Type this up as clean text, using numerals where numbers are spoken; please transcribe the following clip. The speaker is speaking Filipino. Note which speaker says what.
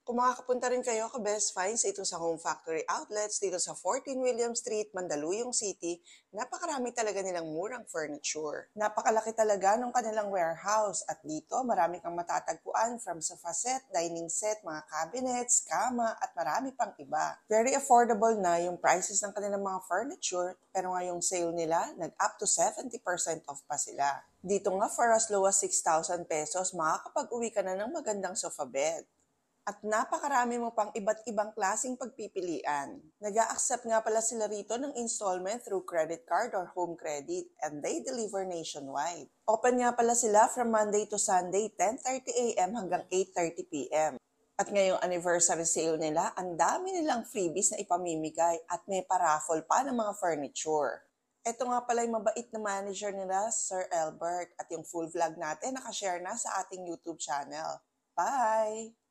Speaker 1: Kung makakapunta rin kayo ka Best Finds ito sa Home Factory Outlets dito sa 14 William Street, Mandaluyong City, napakarami talaga nilang murang furniture. Napakalaki talaga ng kanilang warehouse at dito marami kang matatagpuan from sofa set, dining set, mga cabinets, kama at marami pang iba. Very affordable na yung prices ng kanilang mga furniture pero ngayong sale nila nag-up to 70% off pa sila. Dito nga for as low as 6,000 pesos makakapag-uwi ka na ng magandang sofa bed. At napakarami mo pang iba't ibang klaseng pagpipilian. Nag-a-accept nga pala sila rito ng installment through credit card or home credit and they deliver nationwide. Open nga pala sila from Monday to Sunday, 10:30 a.m. hanggang 8:30 p.m. At ngayong anniversary sale nila, ang dami nilang freebies na ipamimigay at may paraffle pa ng mga furniture. Ito nga pala yung mabait na manager nila, Sir Albert, at yung full vlog natin nakashare na sa ating YouTube channel. Bye!